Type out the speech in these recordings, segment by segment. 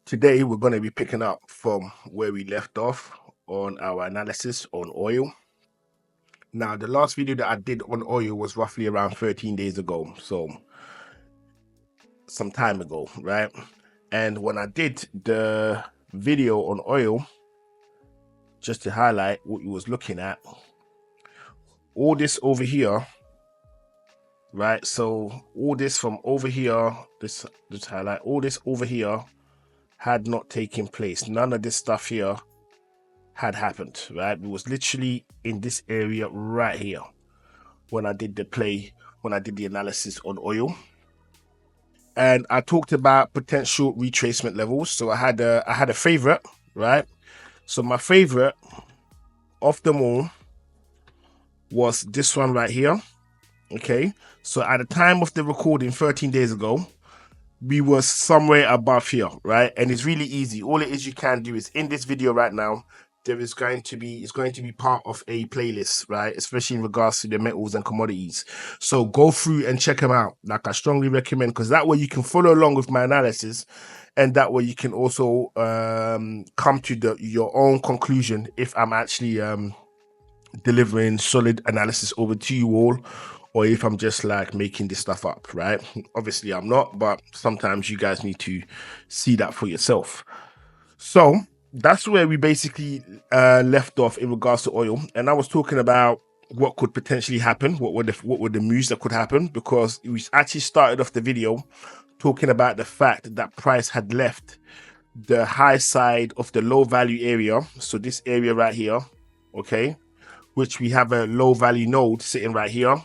Today we're going to be picking up from where we left off on our analysis on oil. Now, the last video that I did on oil was roughly around 13 days ago, so some time ago, right? And when I did the video on oil, just to highlight what you was looking at, all this over here, right? So all this from over here, this highlight, all this over here had not taken place. None of this stuff here had happened, right? It was literally in this area right here when I did the analysis on oil. And I talked about potential retracement levels. So I had a favorite, right? So my favorite of them all was this one right here. Okay, so at the time of the recording 13 days ago, we were somewhere above here, right? And it's really easy. All it is you can do is in this video right now, it's going to be part of a playlist, right? Especially in regards to the metals and commodities. So go through and check them out. Like I strongly recommend, because that way you can follow along with my analysis, and that way you can also come to your own conclusion if I'm actually delivering solid analysis over to you all, or if I'm just like making this stuff up, right? Obviously I'm not, but sometimes you guys need to see that for yourself. So that's where we basically left off in regards to oil, and I was talking about what could potentially happen, what were the moves that could happen, because we actually started off the video talking about the fact that price had left the high side of the low value area, so this area right here, okay, which we have a low value node sitting right here,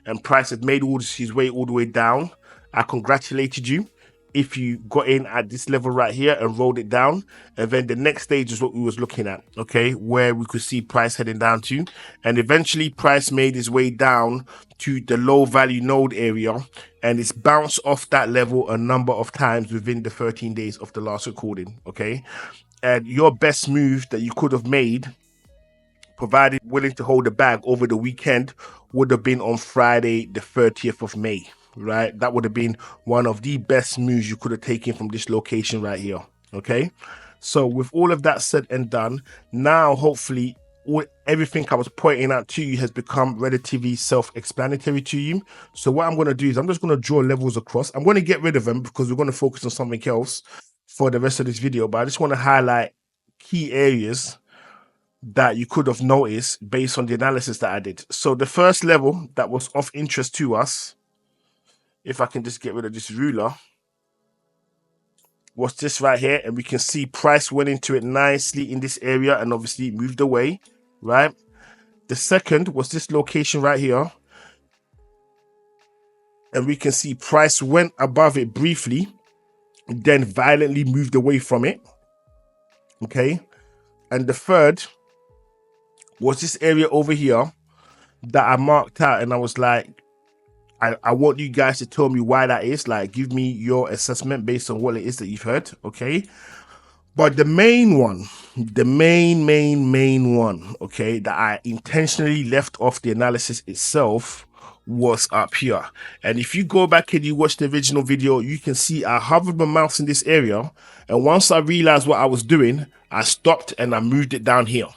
and price had made his way all the way down. I congratulated you if you got in at this level right here and rolled it down. And then the next stage is what we was looking at, okay, where we could see price heading down to, and eventually price made his way down to the low value node area, and it's bounced off that level a number of times within the 13 days of the last recording, okay. And your best move that you could have made, provided willing to hold the bag over the weekend, would have been on Friday the 30th of May, right? That would have been one of the best moves you could have taken from this location right here, okay? So with all of that said and done, now hopefully everything I was pointing out to you has become relatively self-explanatory to you. So what I'm going to do is I'm just going to draw levels across. I'm going to get rid of them because we're going to focus on something else for the rest of this video, but I just want to highlight key areas that you could have noticed based on the analysis that I did. So the first level that was of interest to us, if I can just get rid of this ruler, was this right here, and we can see price went into it nicely in this area and obviously moved away, right? The second was this location right here, and we can see price went above it briefly, then violently moved away from it, okay? And the third was this area over here that I marked out, and I was like, I want you guys to tell me why that is. Like, give me your assessment based on what it is that you've heard, okay? But the main one, the main one, okay, that I intentionally left off the analysis itself was up here. And if you go back and you watch the original video, you can see I hovered my mouse in this area, and once I realized what I was doing, I stopped and I moved it down here.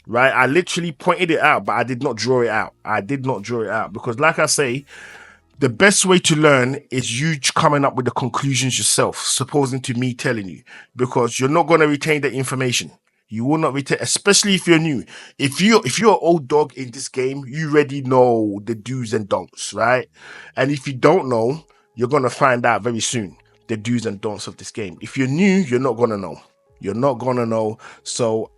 Right, I literally pointed it out, but I did not draw it out. Because, like I say, the best way to learn is you coming up with the conclusions yourself, supposing to me telling you, because you're not going to retain the information. You will not retain, especially if you're new. If you're an old dog in this game, you already know the do's and don'ts, right? And if you don't know, you're going to find out very soon the do's and don'ts of this game. If you're new, you're not going to know. So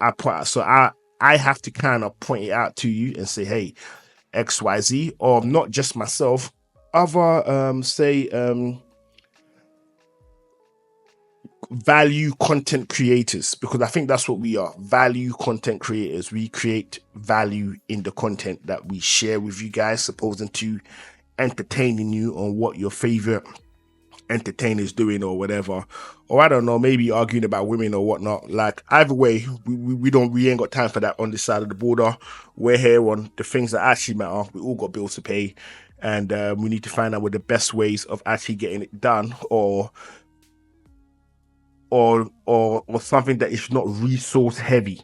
I have to kind of point it out to you and say, hey, XYZ, or not just myself, other value content creators, because I think that's what we are, value content creators. We create value in the content that we share with you guys, supposing to entertaining you on what your favorite entertainers doing or whatever, or I don't know, maybe arguing about women or whatnot. Like, either way, we ain't got time for that on this side of the border. We're here on the things that actually matter. We all got bills to pay, and we need to find out what the best ways of actually getting it done, or or something that is not resource heavy.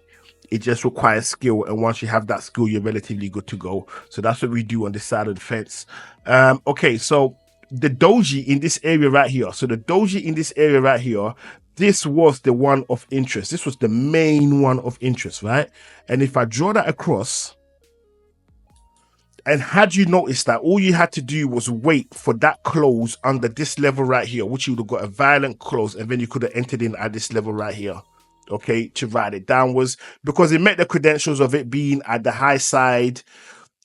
It just requires skill, and once you have that skill, you're relatively good to go. So that's what we do on this side of the fence. Okay, so the doji in this area right here. So the doji in this area right here, this was the one of interest. This was the main one of interest, right? And if I draw that across, and had you noticed that all you had to do was wait for that close under this level right here, which you would have got a violent close, and then you could have entered in at this level right here, okay, to ride it downwards, because it met the credentials of it being at the high side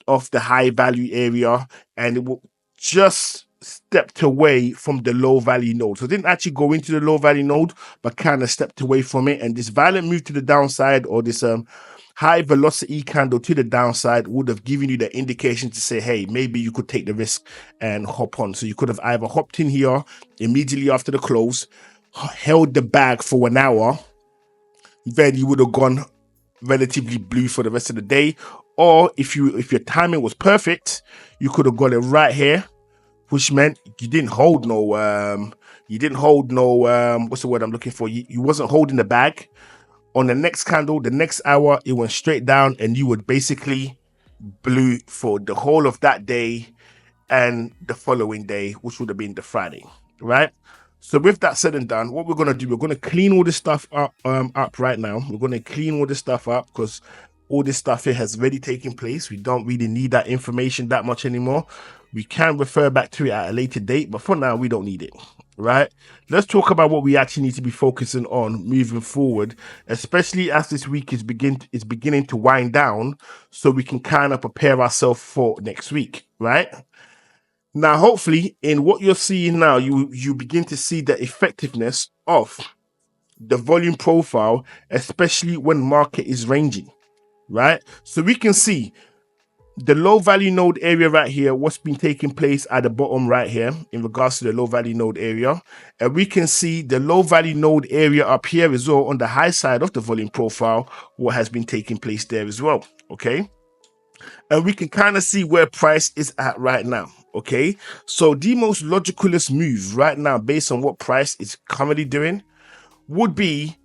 of the high value area, and it will just stepped away from the low value node. So it didn't actually go into the low value node, but kind of stepped away from it. And this violent move to the downside, or this high velocity candle to the downside, would have given you the indication to say, hey, maybe you could take the risk and hop on. So you could have either hopped in here immediately after the close, held the bag for 1 hour, then you would have gone relatively blue for the rest of the day. Or if your timing was perfect, you could have got it right here, which meant you didn't hold no what's the word I'm looking for? You wasn't holding the bag. On the next candle, the next hour, it went straight down, and you would basically blue for the whole of that day and the following day, which would have been the Friday, right? So with that said and done, what we're going to do, we're going to clean all this stuff up right now. We're going to clean all this stuff up because all this stuff here has already taken place. We don't really need that information that much anymore. We can refer back to it at a later date, but for now, we don't need it, right? Let's talk about what we actually need to be focusing on moving forward, especially as this week is beginning to wind down, so we can kind of prepare ourselves for next week, right? Now, hopefully, in what you're seeing now, you begin to see the effectiveness of the volume profile, especially when market is ranging, right? So we can see the low value node area right here, what's been taking place at the bottom right here in regards to the low value node area. And we can see the low value node area up here as well on the high side of the volume profile, what has been taking place there as well, okay? And we can kind of see where price is at right now, okay? So the most logicalest move right now, based on what price is currently doing, would be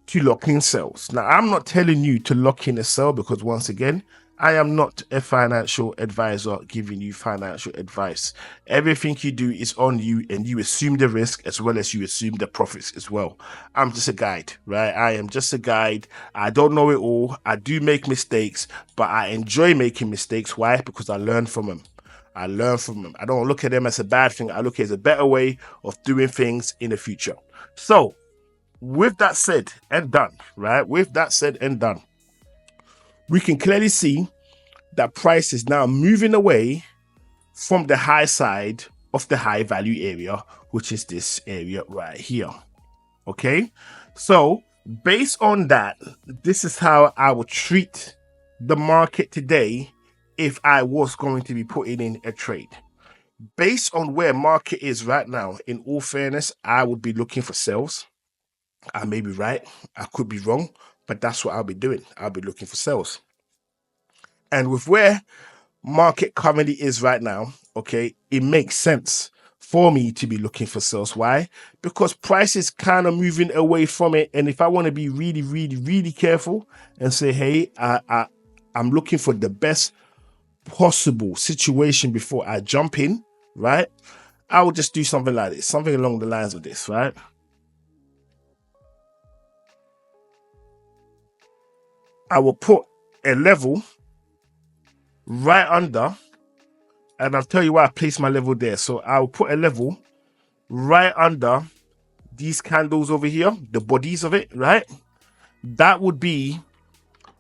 to lock in sales. Now, I'm not telling you to lock in a sell because, once again, I am not a financial advisor giving you financial advice. Everything you do is on you, and you assume the risk as well as you assume the profits as well. I'm just a guide, right? I am just a guide. I don't know it all. I do make mistakes, but I enjoy making mistakes. Why? Because I learn from them. I learn from them. I don't look at them as a bad thing. I look at it as a better way of doing things in the future. So, with that said and done, right? With that said and done, we can clearly see that price is now moving away from the high side of the high value area, which is this area right here. Okay, so based on that, this is how I would treat the market today if I was going to be putting in a trade. Based on where market is right now, in all fairness, I would be looking for sales. I may be right, I could be wrong, but that's what I'll be doing. I'll be looking for sales. And with where market currently is right now, okay, it makes sense for me to be looking for sales. Why? Because price is kind of moving away from it. And if I want to be really, really, really careful and say, hey, I'm looking for the best possible situation before I jump in, right? I will just do something like this, something along the lines of this, right? I will put a level right under, and I'll tell you why I placed my level there. So I'll put a level right under these candles over here, the bodies of it, right? That would be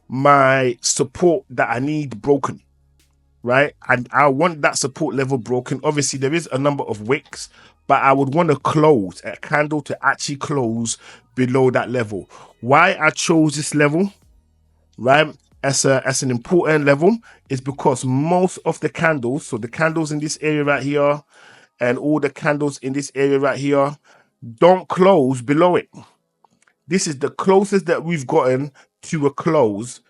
my support that I need broken, right? And I want that support level broken. Obviously, there is a number of wicks, but I would want to close a candle to actually close below that level. Why I chose this level, right, as an important level, is because most of the candles, so the candles in this area right here and all the candles in this area right here, don't close below it. This is the closest that we've gotten to a close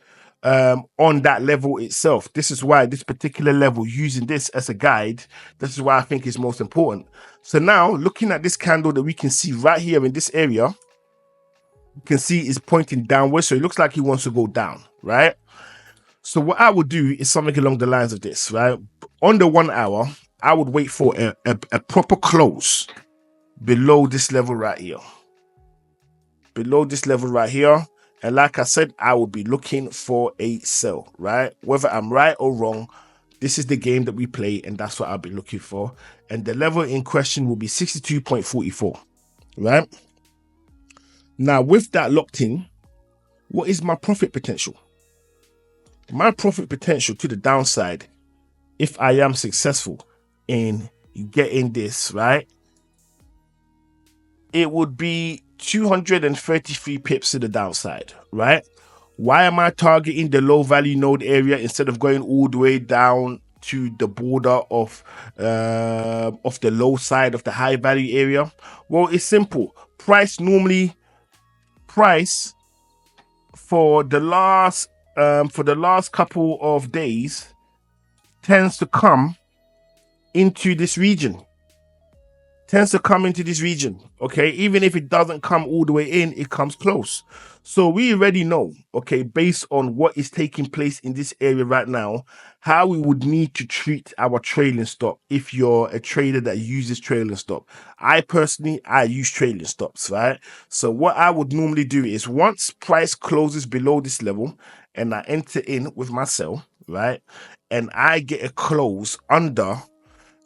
on that level itself. This is why this particular level, using this as a guide, this is why I think it's most important. So now, looking at this candle that we can see right here in this area, you can see is pointing downwards, so it looks like he wants to go down, right? So what I would do is something along the lines of this, right? On the 1 hour, I would wait for a proper close below this level right here. Below this level right here. And like I said, I would be looking for a sell, right? Whether I'm right or wrong, this is the game that we play, and that's what I'll be looking for. And the level in question will be 62.44, right? Now, with that locked in, what is my profit potential? My profit potential to the downside, if I am successful in getting this, right, it would be 233 pips to the downside, right? Why am I targeting the low value node area instead of going all the way down to the border of the low side of the high value area? Well, it's simple. Price for the last couple of days tends to come into this region. Okay, even if it doesn't come all the way in, it comes close. So we already know, okay, based on what is taking place in this area right now, how we would need to treat our trailing stop if you're a trader that uses trailing stop. I use trailing stops, right? So what I would normally do is once price closes below this level and I enter in with my sell, right, and I get a close under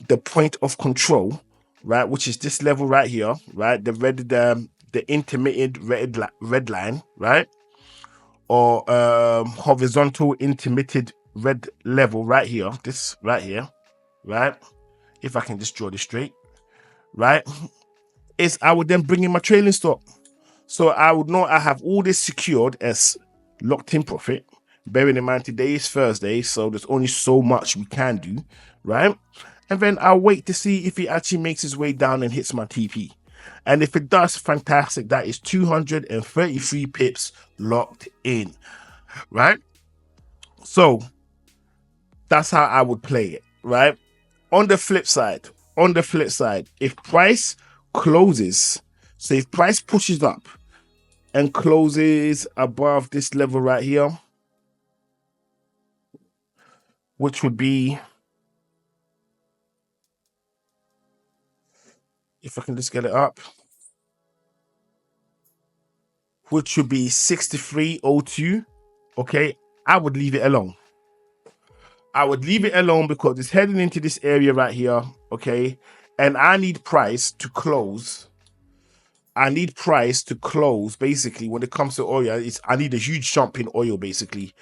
the point of control, right, which is this level right here, right, the intermittent red line, right, or horizontal intermittent red level right here, this right here, right, if I can just draw this straight, right, is I would then bring in my trailing stop. So I would know I have all this secured as locked in profit, bearing in mind today is Thursday, so there's only so much we can do, right? And then I'll wait to see if he actually makes his way down and hits my TP. And if it does, fantastic. That is 233 pips locked in, right? So that's how I would play it, right? On the flip side, if price closes, so if price pushes up and closes above this level right here, which would be, if I can just get it up, which would be 63.02, okay, I would leave it alone. Because it's heading into this area right here, okay, and I need price to close. Basically, when it comes to oil, I need a huge jump in oil, basically.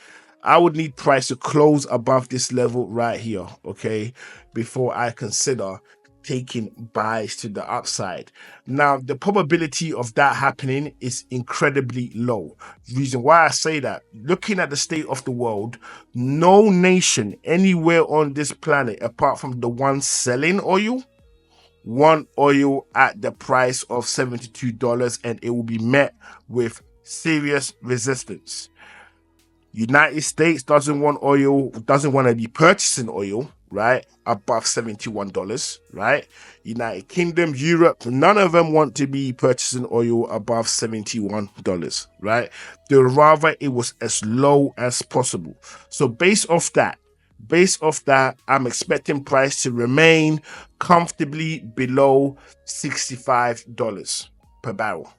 I would need price to close above this level right here, okay, before I consider taking buys to the upside. Now, the probability of that happening is incredibly low. The reason why I say that, looking at the state of the world, no nation anywhere on this planet, apart from the one selling oil, want oil at the price of $72, and it will be met with serious resistance. United States doesn't want to be purchasing oil, right, above $71, right? United Kingdom, Europe, none of them want to be purchasing oil above $71, right? They'd rather it was as low as possible. So based off that, I'm expecting price to remain comfortably below $65 per barrel.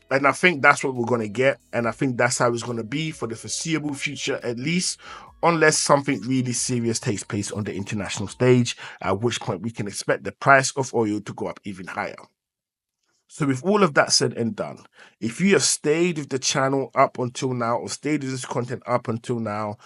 And I think that's what we're going to get. And I think that's how it's going to be for the foreseeable future, at least, unless something really serious takes place on the international stage, at which point we can expect the price of oil to go up even higher. So with all of that said and done, if you have stayed with the channel up until now, or stayed with this content up until now,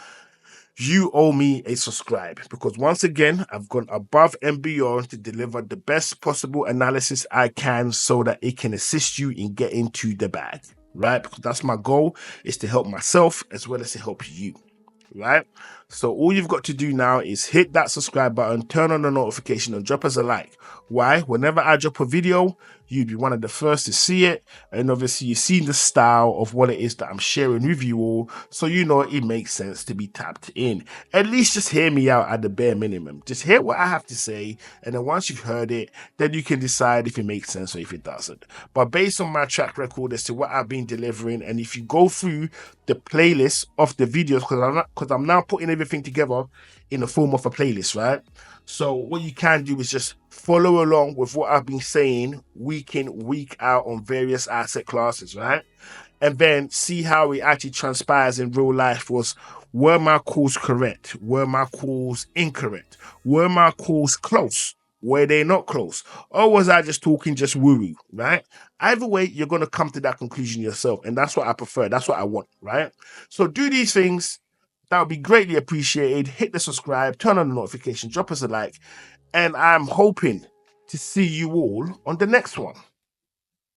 you owe me a subscribe, because once again, I've gone above and beyond to deliver the best possible analysis I can so that it can assist you in getting to the bag, right? Because that's my goal, is to help myself as well as to help you, right? So all you've got to do now is hit that subscribe button, turn on the notification, and drop us a like. Why? Whenever I drop a video, you'd be one of the first to see it. And obviously you've seen the style of what it is that I'm sharing with you all, so you know it makes sense to be tapped in. At least just hear me out at the bare minimum. Just hear what I have to say, and then once you've heard it, then you can decide if it makes sense or if it doesn't. But based on my track record as to what I've been delivering, and if you go through the playlist of the videos, because I'm now putting everything together in the form of a playlist, right? So what you can do is just follow along with what I've been saying week in, week out on various asset classes, right? And then see how it actually transpires in real life. Were my calls correct? Were my calls incorrect? Were my calls close? Were they not close? Or was I just talking just woo-woo, right? Either way, you're going to come to that conclusion yourself. And that's what I prefer. That's what I want, right? So do these things. That would be greatly appreciated. Hit the subscribe, turn on the notification, drop us a like. And I'm hoping to see you all on the next one.